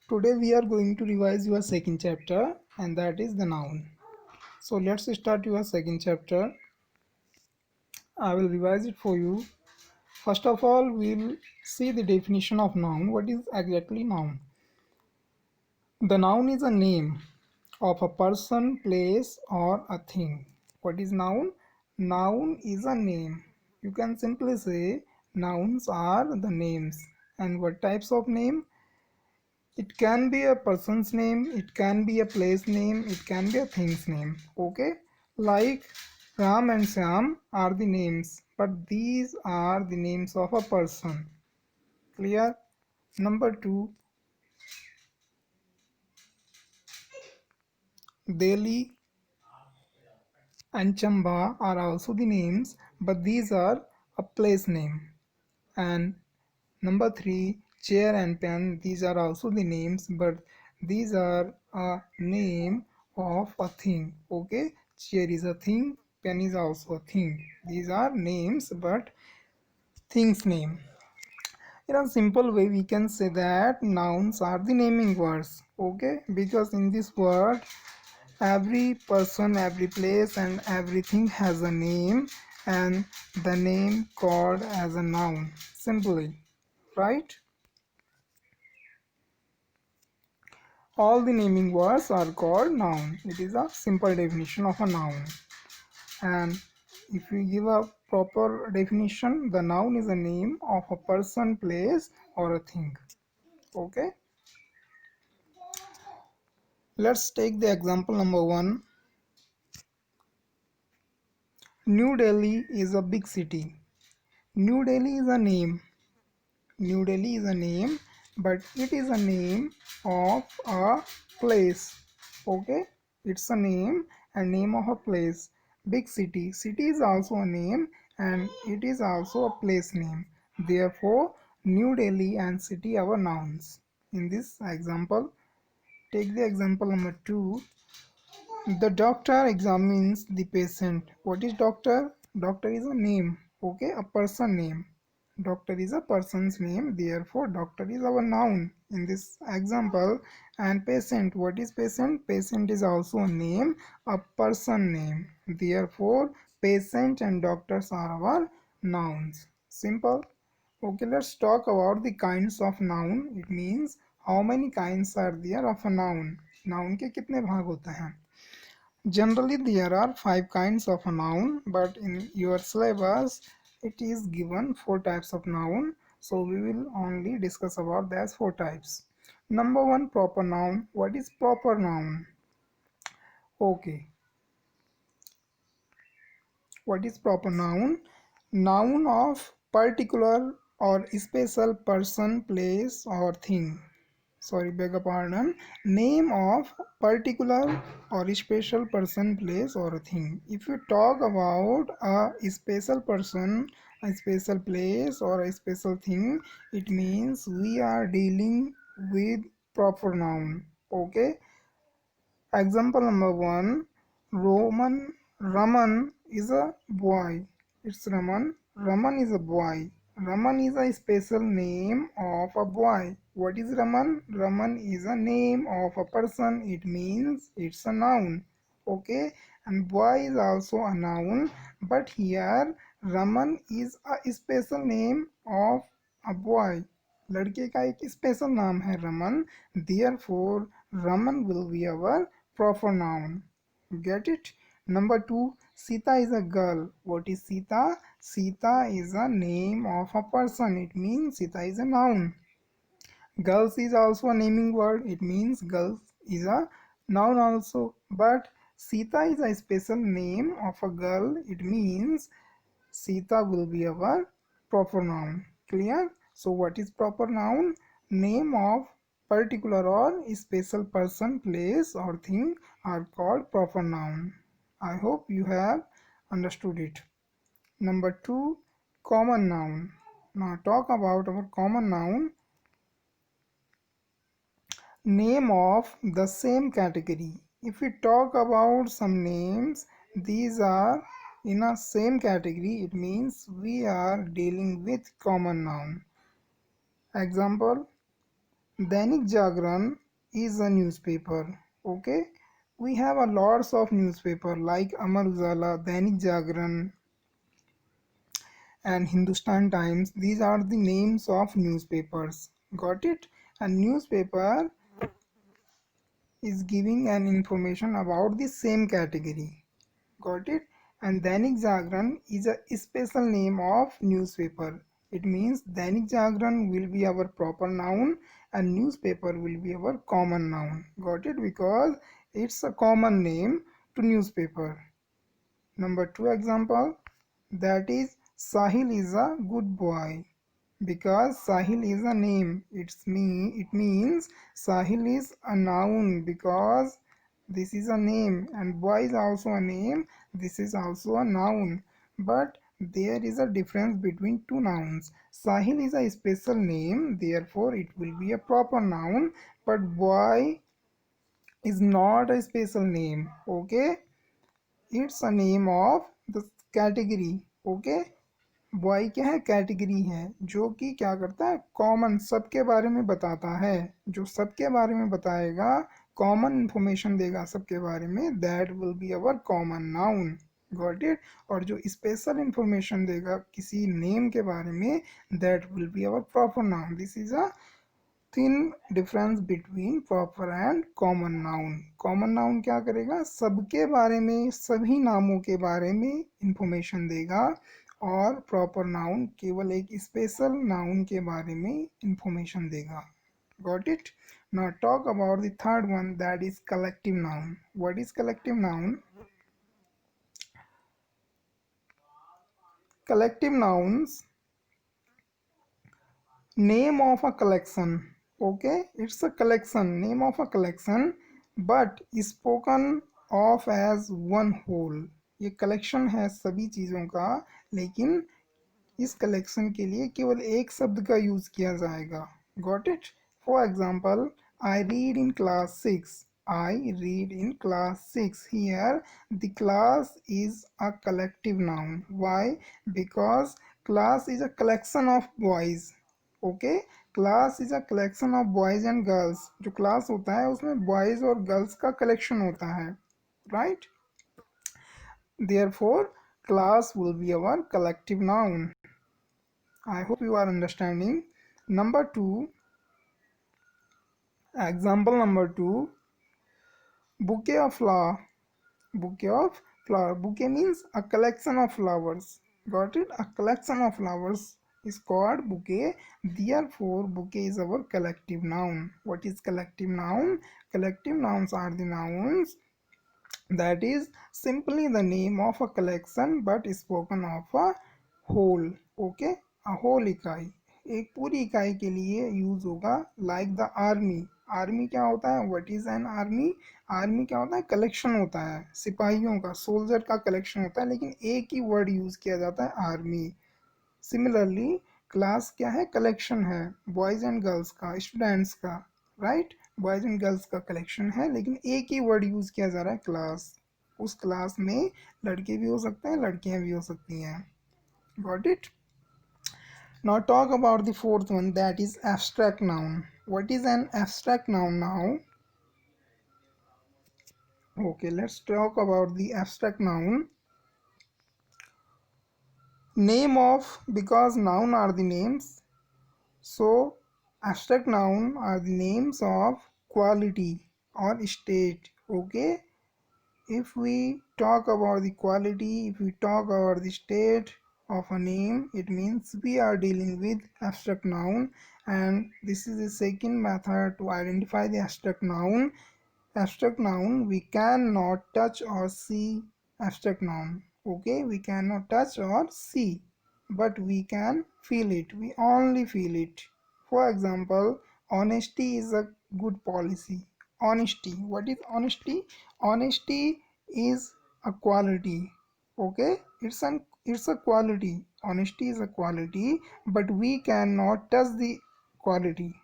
Today we are going to revise your second chapter, and that is the noun. So let's start your second chapter. I will revise it for you. First of all, we'll see the definition of noun. What is exactly noun? The noun is a name of a person, place, or a thing. What is noun? Noun is a name. You can simply say nouns are the names. And what types of name? It can be a person's name, it can be a place name, it can be a thing's name. Okay, like Ram and Sam are the names, but these are the names of a person. Clear? Number two, Delhi and Chamba are also the names, but these are a place name. And number three, chair and pen, these are also the names, but these are a name of a thing. Okay, chair is a thing, pen is also a thing. These are names, but things name. In a simple way, we can say that nouns are the naming words. Okay, because in this word, every person, every place, and everything has a name, and the name called as a noun. Simply, right? All the naming words are called noun. It is a simple definition of a noun. And if you give a proper definition, the noun is a name of a person, place, or a thing. Okay. Let's take the example number one. New Delhi is a big city. New Delhi is a name. New Delhi is a name, but it is a name of a place. Okay, it's a name and name of a place. Big city. City is also a name and it is also a place name. Therefore, New Delhi and city are nouns. In this example, take the example number two. The doctor examines the patient. What is doctor? Doctor is a name. Okay, a person name. Doctor is a person's name. Therefore, doctor is our noun in this example. And patient. What is patient? Patient is also a name, a person name. Therefore, patient and doctors are our nouns. Simple. Okay, let's talk about the kinds of noun. It means how many kinds are there of a noun. Noun के कितने भाग होते हैं? Generally, there are five kinds of a noun, but in your syllabus, it is given four types of noun. So we will only discuss about those four types. Number one, proper noun. What is proper noun? Okay, what is proper noun? Noun of particular or special person, place, or thing. Sorry, beg a pardon. Name of particular or special person, place, or a thing. If you talk about a special person, a special place, or a special thing, it means we are dealing with proper noun. Okay. Example number one, Raman is a boy. It's Raman. Raman is a boy. Raman is a special name of a boy. What is Raman? Raman is a name of a person. It means it's a noun. Okay, and boy is also a noun, but here Raman is a special name of a boy. लड़के का एक special नाम है Raman. Therefore, Raman will be our proper noun. Get it? Number two, Sita is a girl. What is Sita? Sita is a name of a person. It means Sita is a noun. Girls is also a naming word. It means girls is a noun also. But Sita is a special name of a girl. It means Sita will be our proper noun. Clear? So what is proper noun? Name of particular or special person, place or thing are called proper noun. I hope you have understood it. Number two, common noun. Now talk about our common noun. Name of the same category. If we talk about some names, these are in a same category. It means we are dealing with common noun. Example, Dainik Jagran is a newspaper. Okay, we have a lots of newspaper like Amar Ujala, Dainik Jagran, and Hindustan Times. These are the names of newspapers. Got it? A newspaper is giving an information about the same category. Got it? And Dainik Jagran is a special name of newspaper. It means Dainik Jagran will be our proper noun and newspaper will be our common noun. Got it? Because it's a common name to newspaper. Number two example, that is Sahil is a good boy. Because Sahil is a name, it means Sahil is a noun because this is a name, and boy is also a name, this is also a noun. But there is a difference between two nouns. Sahil is a special name, therefore it will be a proper noun, but boy is not a special name. Okay, it's a name of the category. Okay, boy क्या है, category है जो कि क्या करता है, common सबके बारे में बताता है। जो सबके बारे में बताएगा, कॉमन इंफॉर्मेशन देगा सबके बारे में, that will be our common noun. Got it? और जो स्पेशल इंफॉर्मेशन देगा किसी नेम के बारे में, that will be our proper noun. This is a thin difference between proper and common noun. Common noun क्या करेगा, सबके बारे में, सभी नामों के बारे में इंफॉर्मेशन देगा, और प्रॉपर नाउन केवल एक स्पेशल नाउन के बारे में इंफॉर्मेशन देगा। Got it? Now talk about the third one, that is collective noun. What is collective noun? Collective nouns, name of a collection. Okay, it's a collection, name of a collection, but spoken of as one whole. ये collection है सभी चीज़ों का, लेकिन इस collection के लिए केवल एक शब्द का यूज किया जाएगा। Got it? For example, I read in class 6। I read in class 6. Here the class is a collective noun. Why? Because class is a collection of boys. Okay, class is a collection of boys and girls. जो class होता है उसमें boys और girls का collection होता है, right? Therefore, class will be our collective noun. I hope you are understanding. Number two, example number two, bouquet of flower. Bouquet of flower. Bouquet means a collection of flowers. Got it? A collection of flowers is called bouquet. Therefore, bouquet is our collective noun. What is collective noun? Collective nouns are the nouns that is simply the name of a collection but spoken of a whole. Okay, a whole इकाई, एक पूरी इकाई के लिए use होगा। Like the army. Army क्या होता है? What is an army? Army क्या होता है? कलेक्शन होता है सिपाहियों का, सोल्जर का कलेक्शन होता है, लेकिन एक ही वर्ड यूज किया जाता है, आर्मी। सिमिलरली क्लास क्या है? कलेक्शन है बॉयज एंड गर्ल्स का, स्टूडेंट्स का, राइट? बॉयज एंड गर्ल्स का कलेक्शन है, लेकिन एक ही वर्ड यूज किया जा रहा है, क्लास। उस क्लास में लड़के भी हो सकते हैं, लड़कियां भी हो सकती हैं। Got it? Now talk about the fourth one, that is abstract noun. What is an abstract noun now? Okay, let's talk about the abstract noun. Name of, because noun are the names, so abstract noun are the names of quality or state. Okay, if we talk about the quality, if we talk about the state of a name, it means we are dealing with abstract noun, and this is the second method to identify the abstract noun. Abstract noun, we cannot touch or see abstract noun. Okay, we cannot touch or see, but we can feel it. We only feel it. For example, honesty is a good policy. Honesty, what is honesty? Honesty is a quality. Okay, it's a quality. Honesty is a quality, but we cannot touch the quality.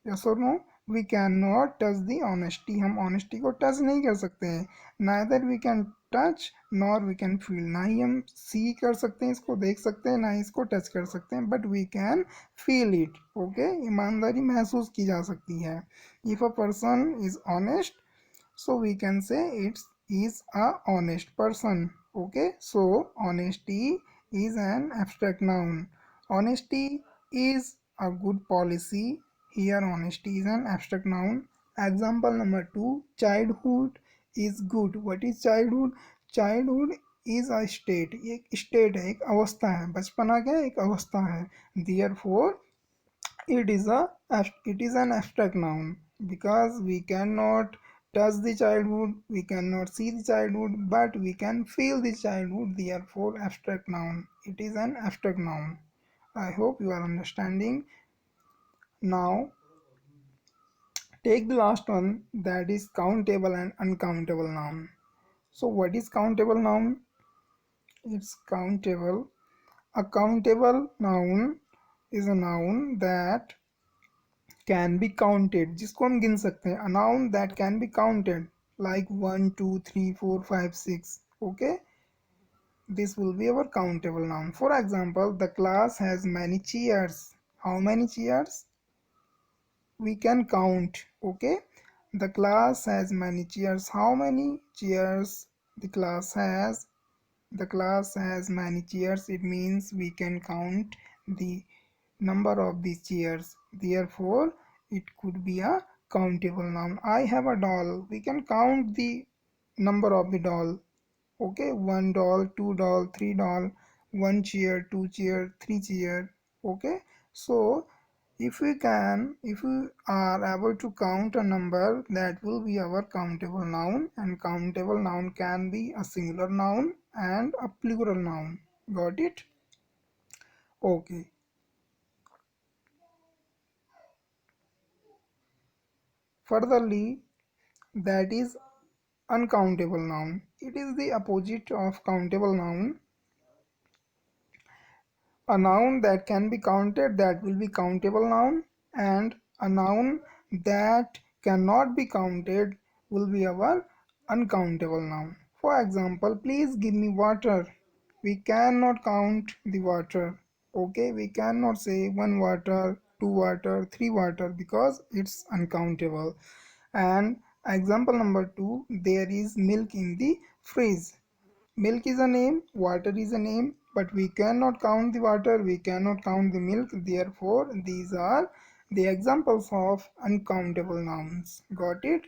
Yes or no? We can not touch the honesty, हम honesty को touch नहीं कर सकते हैं। Neither we can touch nor we can feel, ना ही हम सी कर सकते हैं, इसको देख सकते हैं, ना ही इसको टच कर सकते हैं, but we can feel it. Okay, ईमानदारी महसूस की जा सकती है। If a person is honest, so we can say it is a honest person. Okay, so honesty is an abstract noun. Honesty is a good policy. Here honesty is an abstract noun. Example number 2, childhood is good. What is childhood? Childhood is a state, एक state है, एक अवस्था है। बचपना क्या है? एक अवस्था है। Therefore it is an abstract noun, because we cannot touch the childhood, we cannot see the childhood, but we can feel the childhood. Therefore abstract noun, it is an abstract noun. I hope you are understanding. Now take the last one, that is countable and uncountable noun. So what is countable noun? It's countable. A countable noun is a noun that can be counted, जिसको हम गिन सकते हैं। A noun that can be counted, like 1 2 3 4 5 6. Okay, this will be our countable noun. For example, the class has many chairs. How many chairs? We can count. Okay, the class has many chairs. How many chairs the class has? The class has many chairs. It means we can count the number of these chairs. Therefore it could be a countable noun. I have a doll. We can count the number of the doll. Okay, one doll, two doll, three doll, one chair, two chair, three chair. Okay, so if we are able to count a number, that will be our countable noun. And countable noun can be a singular noun and a plural noun. Got it? Okay. Furtherly, that is uncountable noun. It is the opposite of countable noun. A noun that can be counted, that will be countable noun, and a noun that cannot be counted will be our uncountable noun. For example, please give me water. We cannot count the water. Okay, we cannot say one water, two water, three water, because it's uncountable. And example number 2, there is milk in the fridge. Milk is a name, water is a name, but we cannot count the water, we cannot count the milk. Therefore these are the examples of uncountable nouns. Got it?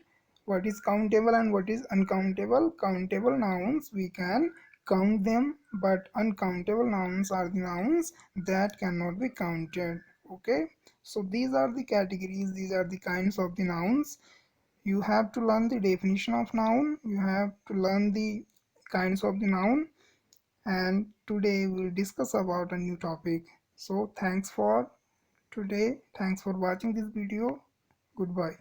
What is countable and what is uncountable? Countable nouns, we can count them, but uncountable nouns are the nouns that cannot be counted. Okay, so these are the categories, these are the kinds of the nouns. You have to learn the definition of noun, you have to learn the kinds of the noun, and today we'll discuss about a new topic. So thanks for today, thanks for watching this video. Goodbye.